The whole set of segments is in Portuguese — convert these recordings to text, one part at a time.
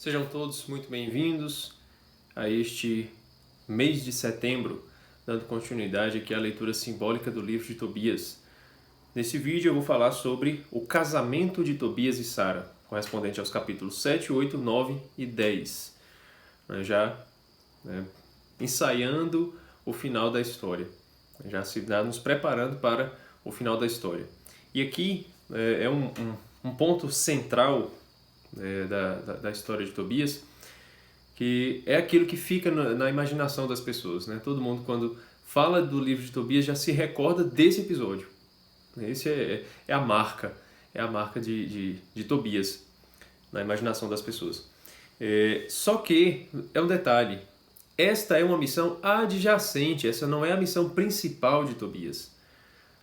Sejam todos muito bem-vindos a este mês de setembro, dando continuidade aqui à leitura simbólica do livro de Tobias. Nesse vídeo eu vou falar sobre o casamento de Tobias e Sara, correspondente aos capítulos 7, 8, 9 e 10. Ensaiando o final da história, já nos preparando para o final da história. E aqui é um ponto central da história de Tobias, que é aquilo que fica na imaginação das pessoas, né? Todo mundo, quando fala do livro de Tobias, já se recorda desse episódio. Esse é a marca de Tobias na imaginação das pessoas. Só que é um detalhe: esta é uma missão adjacente, essa não é a missão principal de Tobias.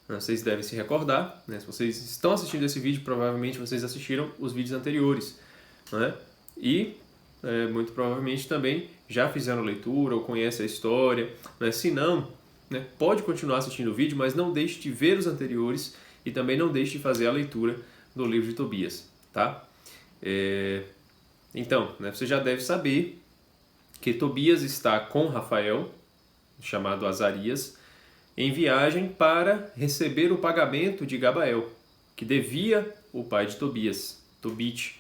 Vocês devem se recordar, né? Se vocês estão assistindo esse vídeo, provavelmente vocês assistiram os vídeos anteriores, né? E muito provavelmente também já fizeram leitura ou conhecem a história, né? Se não, né, pode continuar assistindo o vídeo, mas não deixe de ver os anteriores e também não deixe de fazer a leitura do livro de Tobias, tá? Então, né, você já deve saber que Tobias está com Rafael, chamado Azarias, em viagem para receber o pagamento de Gabael, que devia o pai de Tobias, Tobit,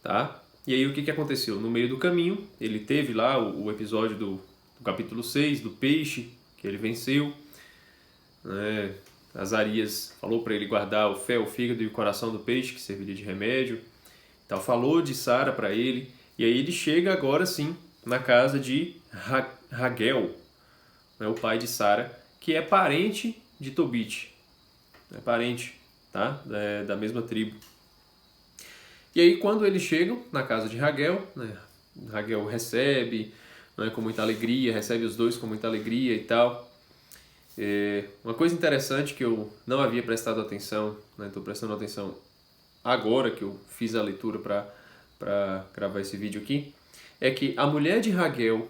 tá? E aí o que aconteceu? No meio do caminho, ele teve lá o episódio do capítulo 6, do peixe, que ele venceu, né? Azarias falou para ele guardar o fel, o fígado e o coração do peixe, que serviria de remédio. Então, falou de Sara para ele, e aí ele chega agora sim na casa de Ragel, né, o pai de Sara, que é parente de Tobit, é parente, tá? Da mesma tribo. E aí quando eles chegam na casa de Ragel, né, Ragel recebe, né, com muita alegria, recebe os dois com muita alegria e tal. Uma coisa interessante que eu não havia prestado atenção, estou prestando atenção agora que eu fiz a leitura para gravar esse vídeo aqui, é que a mulher de Ragel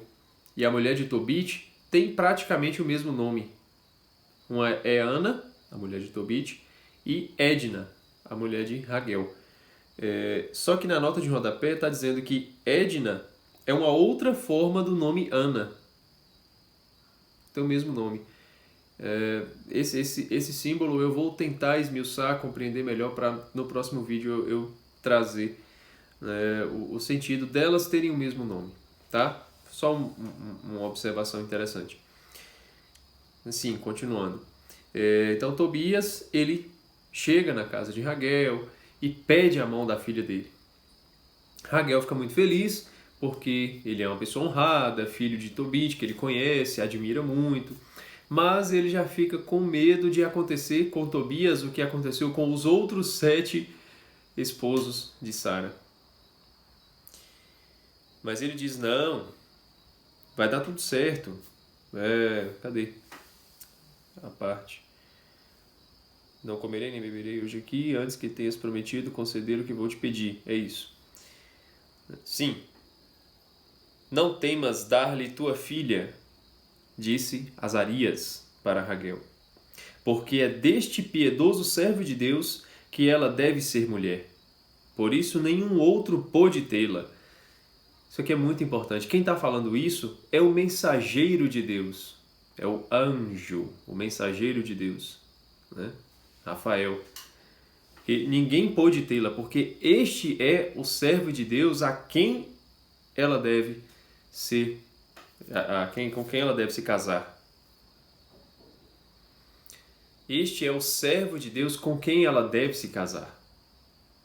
e a mulher de Tobit têm praticamente o mesmo nome. Uma é Ana, a mulher de Tobit, e Edna, a mulher de Ragel. Só que na nota de rodapé está dizendo que Edna é uma outra forma do nome Ana. Tem o mesmo nome. Esse símbolo eu vou tentar esmiuçar, compreender melhor para no próximo vídeo eu trazer o sentido delas terem o mesmo nome, tá? Só uma observação interessante. Assim, continuando. Então Tobias, ele chega na casa de Ragel e pede a mão da filha dele. Ragel fica muito feliz porque ele é uma pessoa honrada, filho de Tobit, que ele conhece, admira muito, mas ele já fica com medo de acontecer com Tobias o que aconteceu com os outros 7 esposos de Sara. Mas ele diz, não, vai dar tudo certo. Cadê a parte? Não comerei nem beberei hoje aqui, antes que tenhas prometido conceder o que vou te pedir. É isso. Sim. Não temas dar-lhe tua filha, disse Azarias para Ragel, porque é deste piedoso servo de Deus que ela deve ser mulher. Por isso nenhum outro pôde tê-la. Isso aqui é muito importante. Quem está falando isso é o mensageiro de Deus. É o anjo, o mensageiro de Deus, né? Rafael. E ninguém pôde tê-la, porque este é o servo de Deus a quem ela deve ser, com quem ela deve se casar. Este é o servo de Deus com quem ela deve se casar.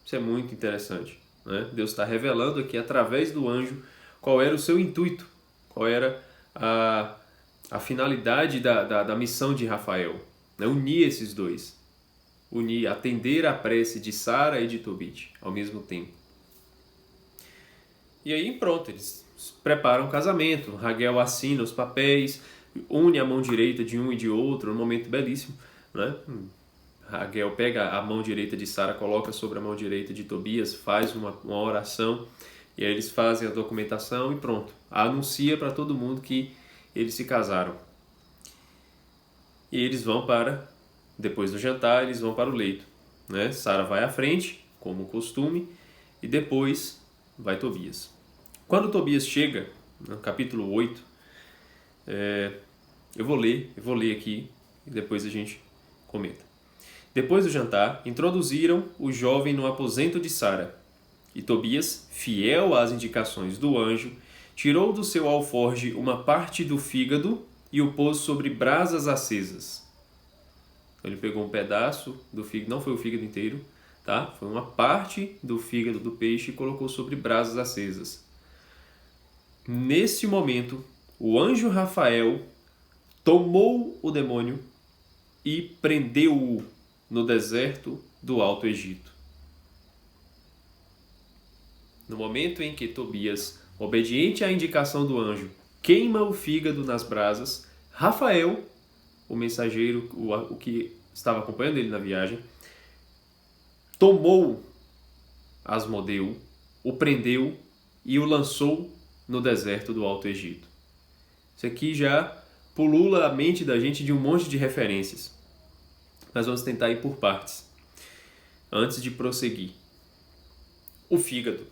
Isso é muito interessante, né? Deus está revelando aqui através do anjo qual era o seu intuito, qual era a finalidade da missão de Rafael, né? Unir esses dois. Atender à prece de Sara e de Tobit ao mesmo tempo. E aí pronto, eles preparam o casamento. Ragel assina os papéis, une a mão direita de um e de outro, um momento belíssimo, né? Ragel pega a mão direita de Sara, coloca sobre a mão direita de Tobias, faz uma oração, e aí eles fazem a documentação e pronto. Anuncia para todo mundo que eles se casaram. E eles vão depois do jantar, eles vão para o leito, né? Sara vai à frente, como costume, e depois, vai Tobias. Quando Tobias chega, no capítulo 8, eu vou ler aqui e depois a gente comenta. Depois do jantar, introduziram o jovem no aposento de Sara. E Tobias, fiel às indicações do anjo, tirou do seu alforje uma parte do fígado e o pôs sobre brasas acesas. Ele pegou um pedaço do fígado, não foi o fígado inteiro, tá? Foi uma parte do fígado do peixe e colocou sobre brasas acesas. Nesse momento, o anjo Rafael tomou o demônio e prendeu-o no deserto do Alto Egito. No momento em que Tobias, obediente à indicação do anjo, queima o fígado nas brasas, Rafael, o mensageiro, o que estava acompanhando ele na viagem, tomou Asmodeu, o prendeu e o lançou no deserto do Alto Egito. Isso aqui já pulula a mente da gente de um monte de referências. Mas vamos tentar ir por partes, antes de prosseguir. O fígado.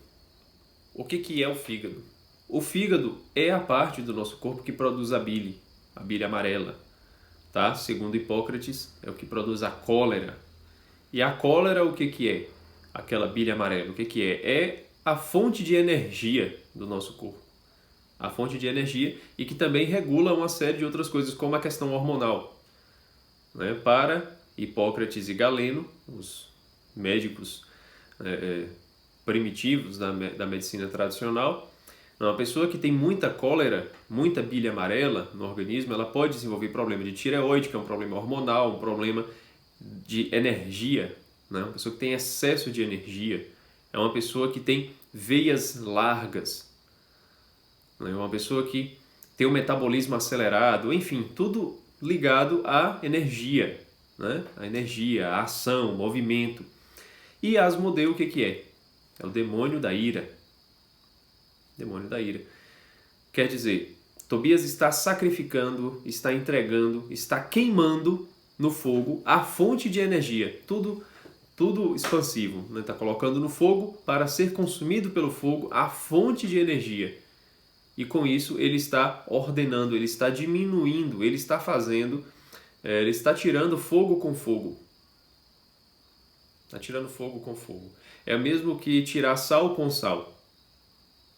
O que é o fígado? O fígado é a parte do nosso corpo que produz a bile amarela. Tá? Segundo Hipócrates, é o que produz a cólera. E a cólera, o que é? Aquela bile amarela, o que é? É a fonte de energia do nosso corpo. A fonte de energia e que também regula uma série de outras coisas, como a questão hormonal. Né? Para Hipócrates e Galeno, os médicos primitivos da medicina tradicional, uma pessoa que tem muita cólera, muita bile amarela no organismo, ela pode desenvolver problema de tireoide, que é um problema hormonal, um problema de energia. Né? Uma pessoa que tem excesso de energia é uma pessoa que tem veias largas, né? Uma pessoa que tem um metabolismo acelerado, enfim, tudo ligado à energia, né? A energia, a ação, o movimento. E Asmodeu, o que é? É o demônio da ira. Demônio da ira. Quer dizer, Tobias está sacrificando, está entregando, está queimando no fogo a fonte de energia. Tudo expansivo. Né? Está colocando no fogo para ser consumido pelo fogo a fonte de energia. E com isso ele está ordenando, ele está diminuindo, ele está fazendo, ele está tirando fogo com fogo. Está tirando fogo com fogo. É o mesmo que tirar sal com sal.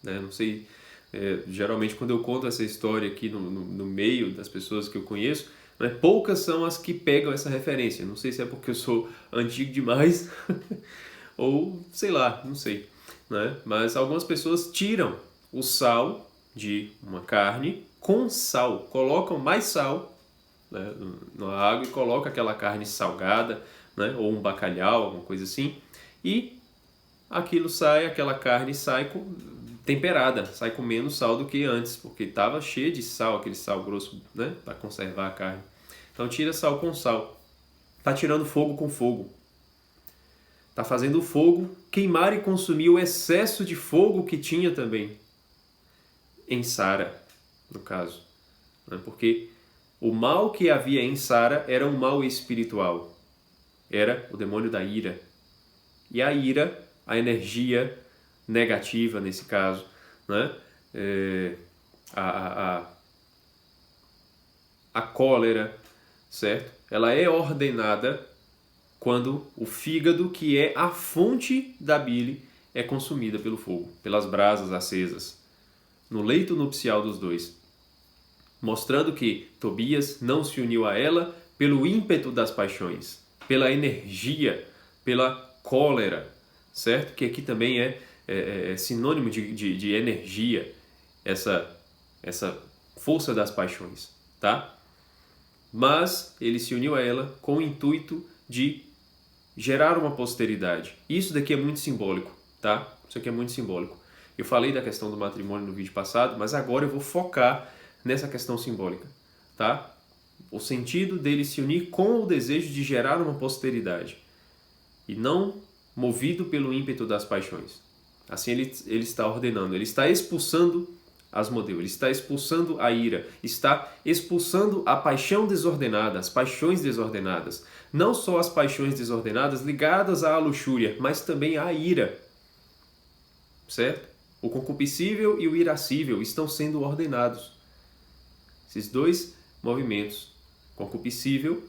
Né? Não sei, geralmente quando eu conto essa história aqui no meio das pessoas que eu conheço, né, poucas são as que pegam essa referência. Não sei se é porque eu sou antigo demais ou sei lá, não sei. Né? Mas algumas pessoas tiram o sal de uma carne com sal, colocam mais sal, né, na água e colocam aquela carne salgada, né, ou um bacalhau, alguma coisa assim, e aquela carne sai temperada, sai com menos sal do que antes, porque estava cheio de sal, aquele sal grosso, né, para conservar a carne. Então tira sal com sal, está tirando fogo com fogo, está fazendo o fogo queimar e consumir o excesso de fogo que tinha também em Sara, no caso, né, porque o mal que havia em Sara era um mal espiritual, era o demônio da ira. E a ira, a energia negativa nesse caso, né? A cólera, certo? Ela é ordenada quando o fígado, que é a fonte da bile, é consumida pelo fogo, pelas brasas acesas, no leito nupcial dos dois, mostrando que Tobias não se uniu a ela pelo ímpeto das paixões, pela energia, pela cólera, certo? Que aqui também é sinônimo de energia, essa força das paixões, tá? Mas ele se uniu a ela com o intuito de gerar uma posteridade. Isso daqui é muito simbólico, tá? Isso aqui é muito simbólico. Eu falei da questão do matrimônio no vídeo passado, mas agora eu vou focar nessa questão simbólica, tá? O sentido dele se unir com o desejo de gerar uma posteridade e não movido pelo ímpeto das paixões. Assim ele está ordenando, ele está expulsando Asmodeu, ele está expulsando a ira, está expulsando a paixão desordenada, as paixões desordenadas. Não só as paixões desordenadas ligadas à luxúria, mas também à ira, certo? O concupiscível e o irascível estão sendo ordenados. Esses dois movimentos, concupiscível,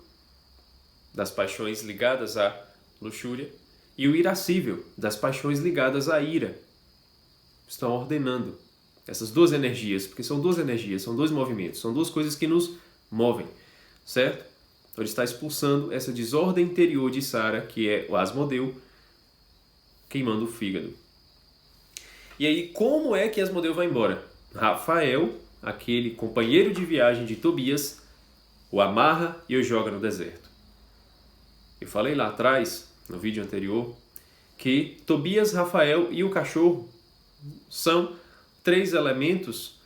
das paixões ligadas à luxúria, e o irascível, das paixões ligadas à ira, estão ordenando essas duas energias, porque são duas energias, são dois movimentos, são duas coisas que nos movem, certo? Então ele está expulsando essa desordem interior de Sara, que é o Asmodeu, queimando o fígado. E aí, como é que Asmodeu vai embora? Rafael, aquele companheiro de viagem de Tobias, o amarra e o joga no deserto. Eu falei lá atrás, no vídeo anterior, que Tobias, Rafael e o cachorro são três elementos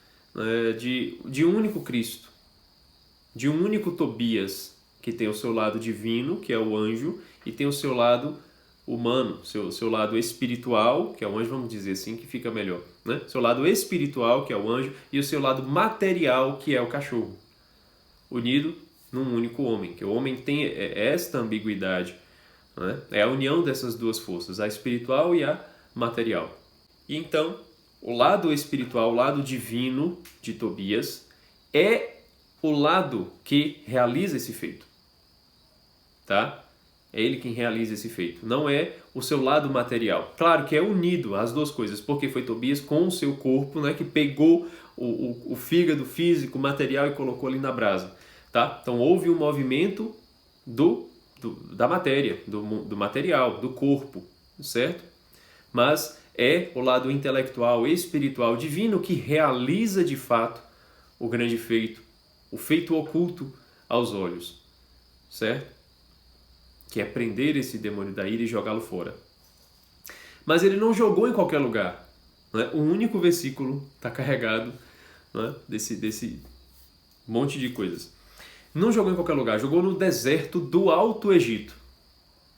de um único Cristo, de um único Tobias, que tem o seu lado divino, que é o anjo, e tem o seu lado humano, seu lado espiritual, que é o anjo, vamos dizer assim, que fica melhor, né? Seu lado espiritual, que é o anjo, e o seu lado material, que é o cachorro, unido num único homem, que o homem tem esta ambiguidade, né? É a união dessas duas forças, a espiritual e a material. E então, o lado espiritual, o lado divino de Tobias, é o lado que realiza esse feito, tá? É ele quem realiza esse feito, não é o seu lado material. Claro que é unido as duas coisas, porque foi Tobias com o seu corpo, né, que pegou o fígado físico, material e colocou ali na brasa, tá? Então houve um movimento da matéria, do material, do corpo, certo? Mas é o lado intelectual, espiritual, divino que realiza de fato o grande feito, o feito oculto aos olhos, certo? Que é prender esse demônio da ira e jogá-lo fora. Mas ele não jogou em qualquer lugar, né? O único versículo está carregado, né, desse monte de coisas. Não jogou em qualquer lugar, jogou no deserto do Alto Egito.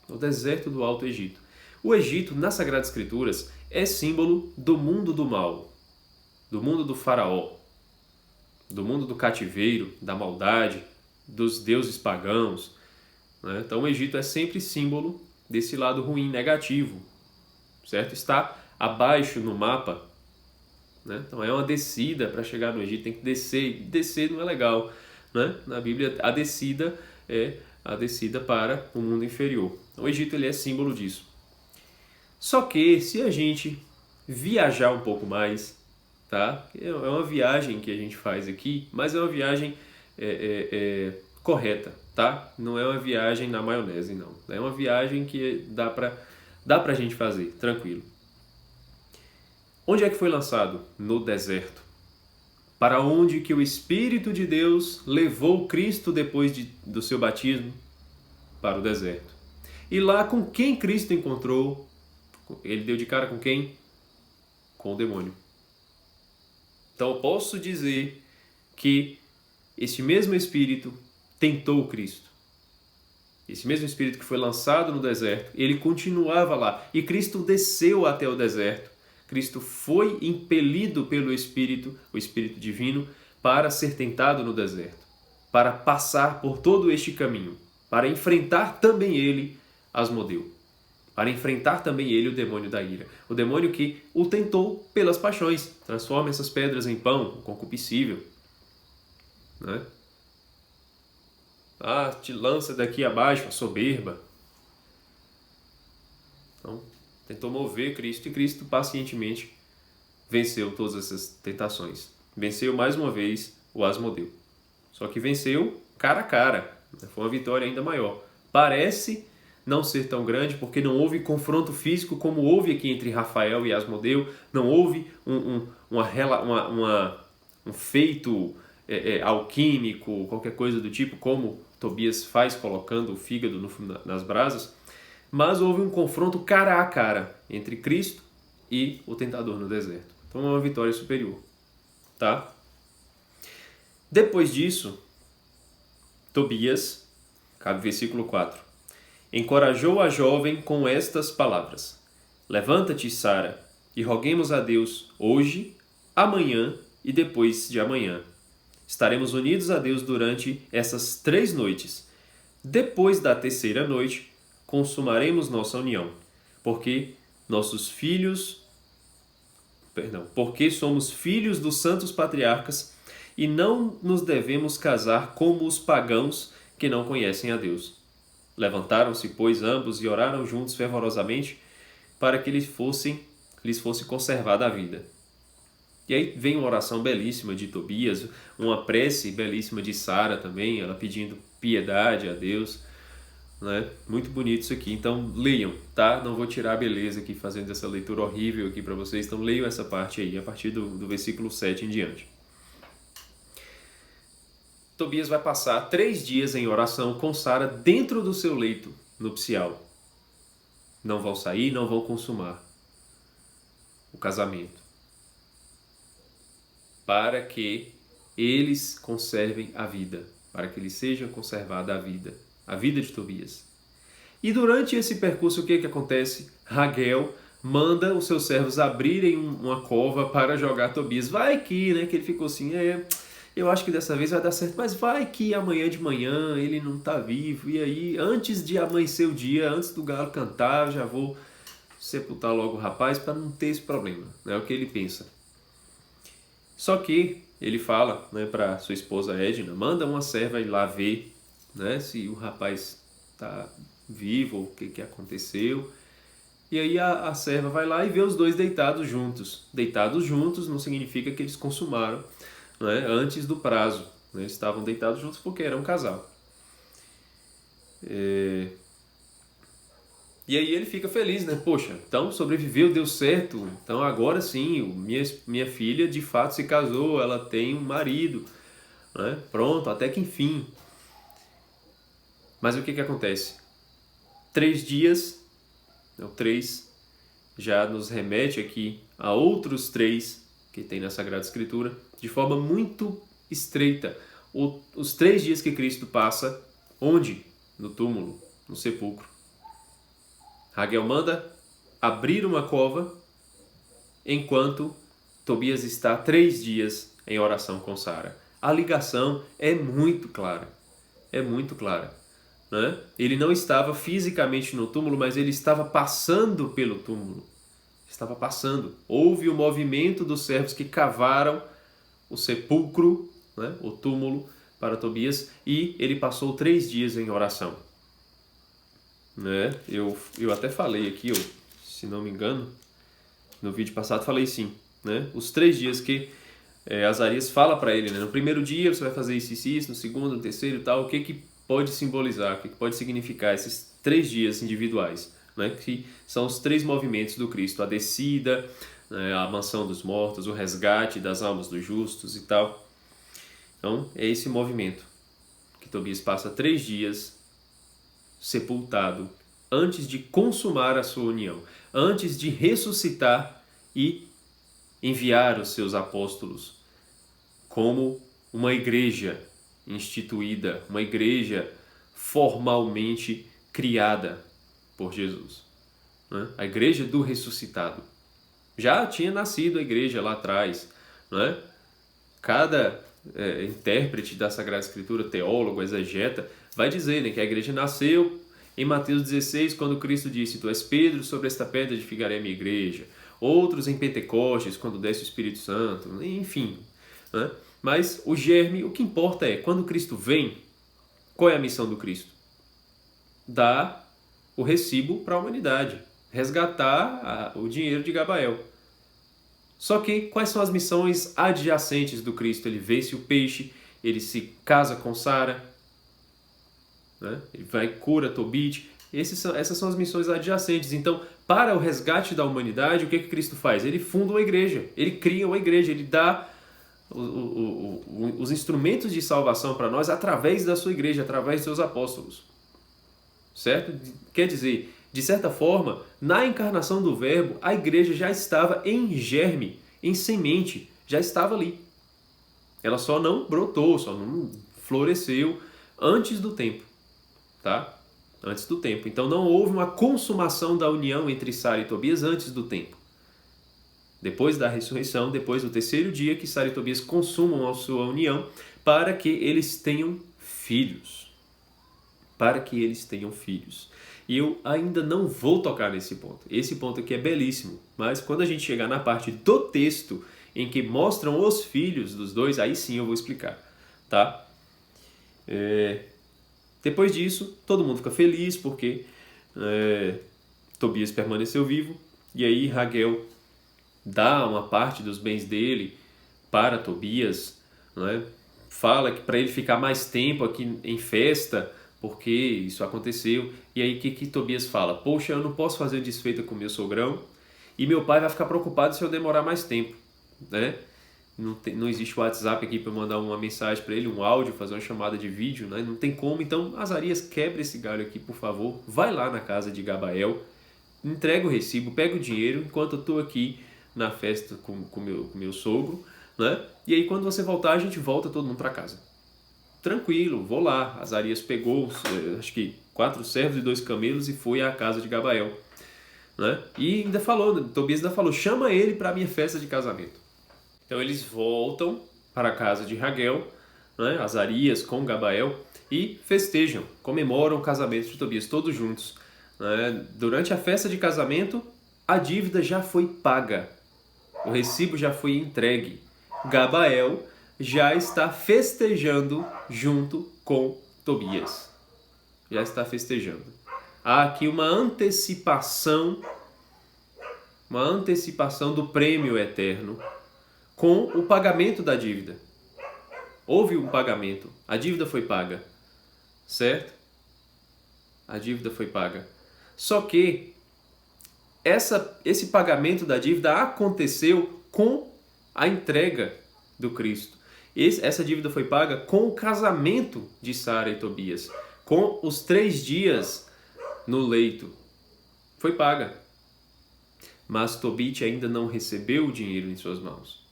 No deserto do Alto Egito. O Egito, nas Sagradas Escrituras, é símbolo do mundo do mal, do mundo do faraó, do mundo do cativeiro, da maldade, dos deuses pagãos, né? Então o Egito é sempre símbolo desse lado ruim, negativo, certo? Está abaixo no mapa, né? Então é uma descida para chegar no Egito, tem que descer, e descer não é legal, né? Na Bíblia a descida é a descida para o mundo inferior. O Egito ele é símbolo disso. Só que se a gente viajar um pouco mais, tá? É uma viagem que a gente faz aqui, mas é uma viagem correta, tá? Não é uma viagem na maionese, não. É uma viagem que dá pra gente fazer, tranquilo. Onde é que foi lançado? No deserto. Para onde que o Espírito de Deus levou Cristo depois do seu batismo? Para o deserto. E lá com quem Cristo encontrou? Ele deu de cara com quem? Com o demônio. Então eu posso dizer que esse mesmo Espírito tentou Cristo. Esse mesmo Espírito que foi lançado no deserto, ele continuava lá. E Cristo desceu até o deserto. Cristo foi impelido pelo Espírito, o Espírito Divino, para ser tentado no deserto. Para passar por todo este caminho. Para enfrentar também ele Asmodeu. Para enfrentar também ele o demônio da ira. O demônio que o tentou pelas paixões. Transforma essas pedras em pão, o concupiscível, né? Te lança daqui abaixo, a soberba. Então, tentou mover Cristo e Cristo pacientemente venceu todas essas tentações. Venceu mais uma vez o Asmodeu. Só que venceu cara a cara. Foi uma vitória ainda maior. Parece não ser tão grande porque não houve confronto físico como houve aqui entre Rafael e Asmodeu. Não houve um feito alquímico, qualquer coisa do tipo, como Tobias faz colocando o fígado nas brasas, mas houve um confronto cara a cara entre Cristo e o tentador no deserto. Então é uma vitória superior, tá? Depois disso, Tobias, cabe versículo 4, encorajou a jovem com estas palavras: levanta-te, Sara, e roguemos a Deus hoje, amanhã e depois de amanhã. Estaremos unidos a Deus durante essas 3 noites. Depois da terceira noite, consumaremos nossa união, porque nossos filhos, porque somos filhos dos santos patriarcas e não nos devemos casar como os pagãos que não conhecem a Deus. Levantaram-se, pois, ambos e oraram juntos fervorosamente para que lhes fosse conservada a vida. E aí vem uma oração belíssima de Tobias, uma prece belíssima de Sara também, ela pedindo piedade a Deus, né? Muito bonito isso aqui. Então leiam, tá? Não vou tirar a beleza aqui fazendo essa leitura horrível aqui para vocês, então leiam essa parte aí, a partir do versículo 7 em diante. Tobias vai passar 3 dias em oração com Sara dentro do seu leito nupcial. Não vão sair, não vão consumar o casamento, para que eles conservem a vida, para que lhes seja conservada a vida de Tobias. E durante esse percurso, o que acontece? Raguel manda os seus servos abrirem uma cova para jogar Tobias. Vai que, né, que ele ficou assim, eu acho que dessa vez vai dar certo, mas vai que amanhã de manhã ele não está vivo, e aí antes de amanhecer o dia, antes do galo cantar, eu já vou sepultar logo o rapaz para não ter esse problema. É o que ele pensa. Só que ele fala, né, para sua esposa Edna, manda uma serva ir lá ver, né, se o rapaz está vivo ou o que aconteceu. E aí a serva vai lá e vê os dois deitados juntos. Deitados juntos não significa que eles consumaram, né, antes do prazo. Né, eles estavam deitados juntos porque eram um casal. E aí ele fica feliz, né? Poxa, então sobreviveu, deu certo. Então agora sim, minha filha de fato se casou, ela tem um marido, né? Pronto, até que enfim. Mas o que acontece? 3 dias, o 3 já nos remete aqui a outros 3 que tem na Sagrada Escritura, de forma muito estreita. Os 3 dias que Cristo passa, onde? No túmulo, no sepulcro. Raguel manda abrir uma cova enquanto Tobias está 3 dias em oração com Sara. A ligação é muito clara. É muito clara. Né? Ele não estava fisicamente no túmulo, mas ele estava passando pelo túmulo. Estava passando. Houve o movimento dos servos que cavaram o sepulcro, né? O túmulo para Tobias, e ele passou 3 dias em oração. Né? Eu até falei aqui, se não me engano, no vídeo passado falei sim, né? Os 3 dias que Azarias fala para ele, né? No primeiro dia você vai fazer isso e isso, no segundo, no terceiro e tal, o que pode simbolizar, o que pode significar esses 3 dias individuais, né? Que são os 3 movimentos do Cristo, a descida, né? A mansão dos mortos, o resgate das almas dos justos e tal. Então é esse movimento que Tobias passa 3 dias sepultado, antes de consumar a sua união, antes de ressuscitar e enviar os seus apóstolos como uma igreja instituída, uma igreja formalmente criada por Jesus. Né? A igreja do ressuscitado. Já tinha nascido a igreja lá atrás. Né? Cada intérprete da Sagrada Escritura, teólogo, exegeta, vai dizer, né, que a igreja nasceu em Mateus 16, quando Cristo disse: Tu és Pedro, sobre esta pedra edificarei a minha igreja. Outros em Pentecostes, quando desce o Espírito Santo, enfim. Né? Mas o germe, o que importa é, quando Cristo vem, qual é a missão do Cristo? Dar o recibo para a humanidade, resgatar o dinheiro de Gabael. Só que quais são as missões adjacentes do Cristo? Ele vence o peixe, ele se casa com Sara, né? Ele vai cura Tobit. Essas são as missões adjacentes. Então, para o resgate da humanidade, o que Cristo faz? Ele funda uma igreja, ele cria uma igreja, ele dá os instrumentos de salvação para nós através da sua igreja, através dos seus apóstolos. Certo? Quer dizer, de certa forma, na encarnação do Verbo, a igreja já estava em germe, em semente, já estava ali. Ela só não brotou, só não floresceu antes do tempo. Tá? Antes do tempo. Então não houve uma consumação da união entre Sara e Tobias antes do tempo. Depois da ressurreição, depois do 3º dia que Sara e Tobias consumam a sua união para que eles tenham filhos. Para que eles tenham filhos. E eu ainda não vou tocar nesse ponto. Esse ponto aqui é belíssimo, mas quando a gente chegar na parte do texto em que mostram os filhos dos dois, aí sim eu vou explicar, tá? Depois disso, todo mundo fica feliz porque Tobias permaneceu vivo, e aí Raguel dá uma parte dos bens dele para Tobias, né? Fala que para ele ficar mais tempo aqui em festa, porque isso aconteceu. E aí o que Tobias fala? Poxa, eu não posso fazer desfeita com meu sogrão e meu pai vai ficar preocupado se eu demorar mais tempo, né? Não existe o WhatsApp aqui para mandar uma mensagem para ele, um áudio, fazer uma chamada de vídeo, né? Não tem como. Então, Azarias, quebra esse galho aqui, por favor. Vai lá na casa de Gabael, entrega o recibo, pega o dinheiro, enquanto eu estou aqui na festa com meu sogro, né? E aí quando você voltar, a gente volta todo mundo para casa. Tranquilo, vou lá. Azarias pegou, acho que 4 servos e 2 camelos e foi à casa de Gabael, né? E ainda falou, Tobias ainda falou, chama ele para a minha festa de casamento. Então eles voltam para a casa de Raguel, né? Azarias com Gabael, e festejam, comemoram o casamento de Tobias, todos juntos. Durante a festa de casamento, a dívida já foi paga, o recibo já foi entregue. Gabael já está festejando junto com Tobias. Já está festejando. Há aqui uma antecipação do prêmio eterno com o pagamento da dívida. Houve um pagamento, a dívida foi paga, certo? A dívida foi paga. Só que esse pagamento da dívida aconteceu com a entrega do Cristo. Essa dívida foi paga com o casamento de Sara e Tobias, com os 3 dias no leito. Foi paga. Mas Tobit ainda não recebeu o dinheiro em suas mãos.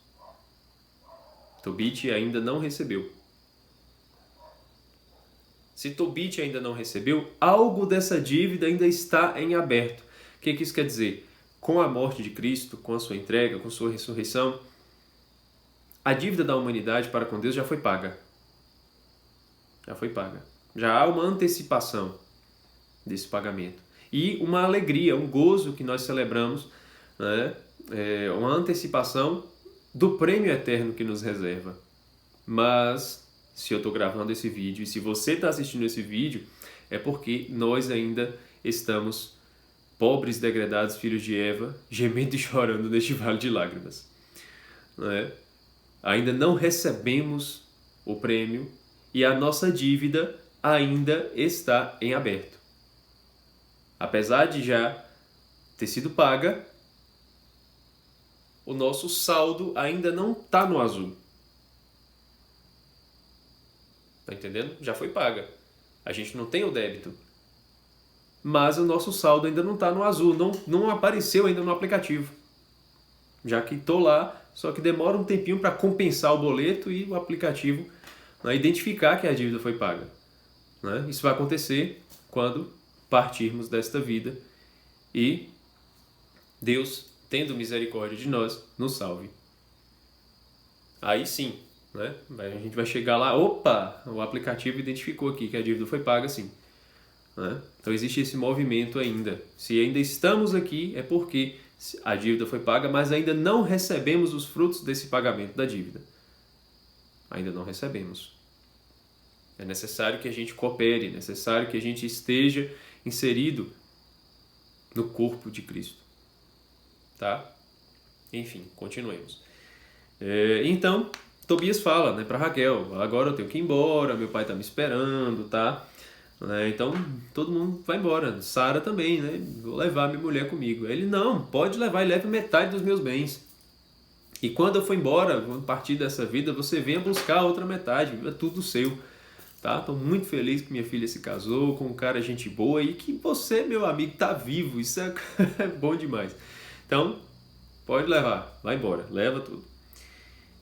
Tobit ainda não recebeu. Se Tobit ainda não recebeu, algo dessa dívida ainda está em aberto. O que isso quer dizer? Com a morte de Cristo, com a sua entrega, com a sua ressurreição, a dívida da humanidade para com Deus já foi paga. Já foi paga. Já há uma antecipação desse pagamento. E uma alegria, um gozo que nós celebramos, né? Uma antecipação do prêmio eterno que nos reserva. Mas, se eu estou gravando esse vídeo e se você está assistindo esse vídeo, é porque nós ainda estamos pobres, degredados, filhos de Eva, gemendo e chorando neste vale de lágrimas. Né? Ainda não recebemos o prêmio e a nossa dívida ainda está em aberto. Apesar de já ter sido paga, o nosso saldo ainda não está no azul. Tá entendendo? Já foi paga. A gente não tem o débito. Mas o nosso saldo ainda não está no azul, não apareceu ainda no aplicativo. Já quitou lá, só que demora um tempinho para compensar o boleto e o aplicativo, né, identificar que a dívida foi paga. Né? Isso vai acontecer quando partirmos desta vida e Deus, tendo misericórdia de nós, nos salve. Aí sim, né? A gente vai chegar lá, opa, o aplicativo identificou aqui que a dívida foi paga, sim. Né? Então existe esse movimento ainda. Se ainda estamos aqui, é porque a dívida foi paga, mas ainda não recebemos os frutos desse pagamento da dívida. Ainda não recebemos. É necessário que a gente coopere, é necessário que a gente esteja inserido no corpo de Cristo. Tá? Enfim, continuemos. Então, Tobias fala, né, para Raquel, agora eu tenho que ir embora, meu pai está me esperando, tá? Então, todo mundo vai embora. Sara também, né? Vou levar minha mulher comigo. Ele, não, pode levar e leva metade dos meus bens. E quando eu for embora, quando partir dessa vida, você venha buscar a outra metade, é tudo seu. Tá? Estou muito feliz que minha filha se casou com um cara gente boa e que você, meu amigo, tá vivo. Isso é bom demais. Então, pode levar, vai embora, leva tudo.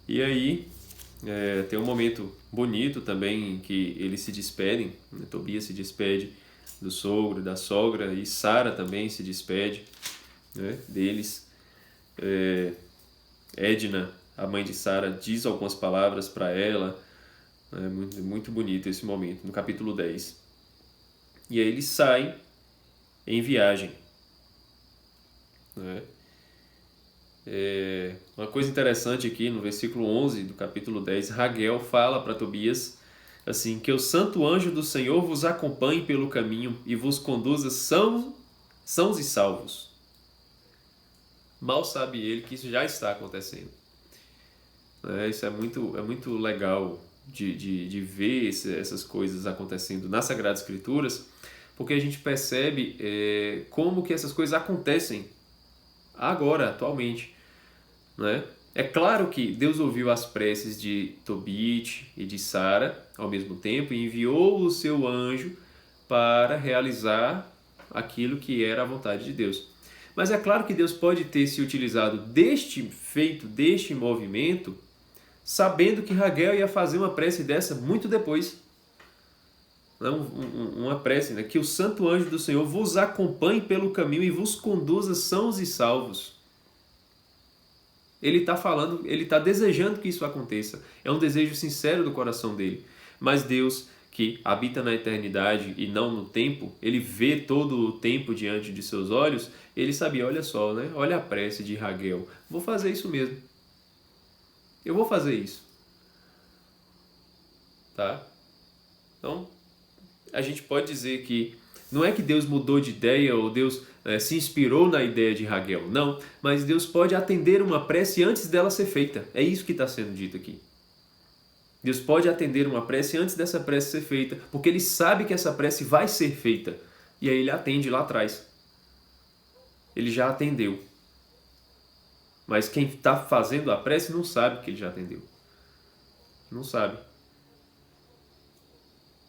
E aí, tem um momento bonito também em que eles se despedem, né? Tobias se despede do sogro, da sogra, e Sara também se despede, né, deles. Edna, a mãe de Sara, diz algumas palavras para ela. É muito, muito bonito esse momento, no capítulo 10. E aí eles saem em viagem. Né? Uma coisa interessante aqui no versículo 11 do capítulo 10, Raguel fala para Tobias assim, que o santo anjo do Senhor vos acompanhe pelo caminho e vos conduza sãos e salvos. Mal sabe ele que isso já está acontecendo. Isso é muito legal de ver essas coisas acontecendo nas Sagradas Escrituras, porque a gente percebe como que essas coisas acontecem agora, atualmente. Né? É claro que Deus ouviu as preces de Tobit e de Sara ao mesmo tempo e enviou o seu anjo para realizar aquilo que era a vontade de Deus. Mas é claro que Deus pode ter se utilizado deste movimento, sabendo que Raguel ia fazer uma prece dessa muito depois. Uma prece, né? Que o santo anjo do Senhor vos acompanhe pelo caminho e vos conduza sãos e salvos. Ele está falando, ele está desejando que isso aconteça. É um desejo sincero do coração dele. Mas Deus, que habita na eternidade e não no tempo, ele vê todo o tempo diante de seus olhos, ele sabia, olha só, né? Olha a prece de Raguel. Vou fazer isso mesmo. Eu vou fazer isso. Tá? Então, a gente pode dizer que não é que Deus mudou de ideia ou Deus se inspirou na ideia de Raguel, não, mas Deus pode atender uma prece antes dela ser feita. É isso que está sendo dito aqui. Deus pode atender uma prece antes dessa prece ser feita, porque Ele sabe que essa prece vai ser feita. E aí Ele atende lá atrás. Ele já atendeu. Mas quem está fazendo a prece não sabe que Ele já atendeu. Não sabe.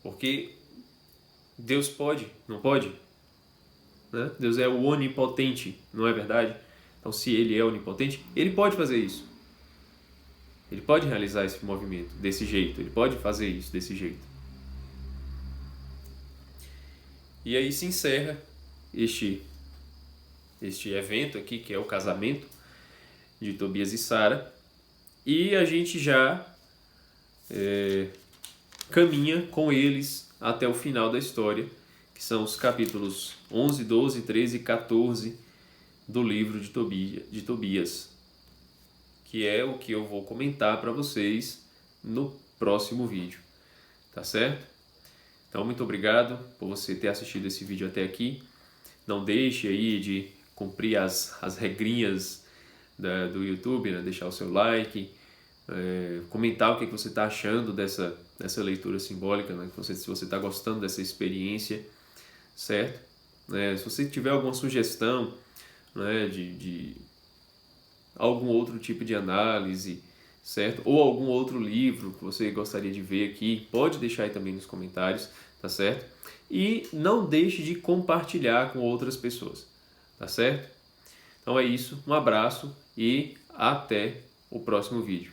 Porque Deus pode, não pode? Né? Deus é o onipotente, não é verdade? Então, se Ele é onipotente, Ele pode fazer isso. Ele pode realizar esse movimento desse jeito. Ele pode fazer isso desse jeito. E aí se encerra este evento aqui, que é o casamento de Tobias e Sara. E a gente já caminha com eles até o final da história, que são os capítulos 11, 12, 13 e 14 do livro de Tobias, que é o que eu vou comentar para vocês no próximo vídeo, tá certo? Então, muito obrigado por você ter assistido esse vídeo até aqui. Não deixe aí de cumprir as regrinhas do YouTube, né? Deixar o seu like, comentar o que você está achando dessa leitura simbólica, né? Se você está gostando dessa experiência, certo? Se você tiver alguma sugestão, né, de algum outro tipo de análise, certo? Ou algum outro livro que você gostaria de ver aqui, pode deixar aí também nos comentários, tá certo? E não deixe de compartilhar com outras pessoas, tá certo? Então é isso, um abraço e até o próximo vídeo.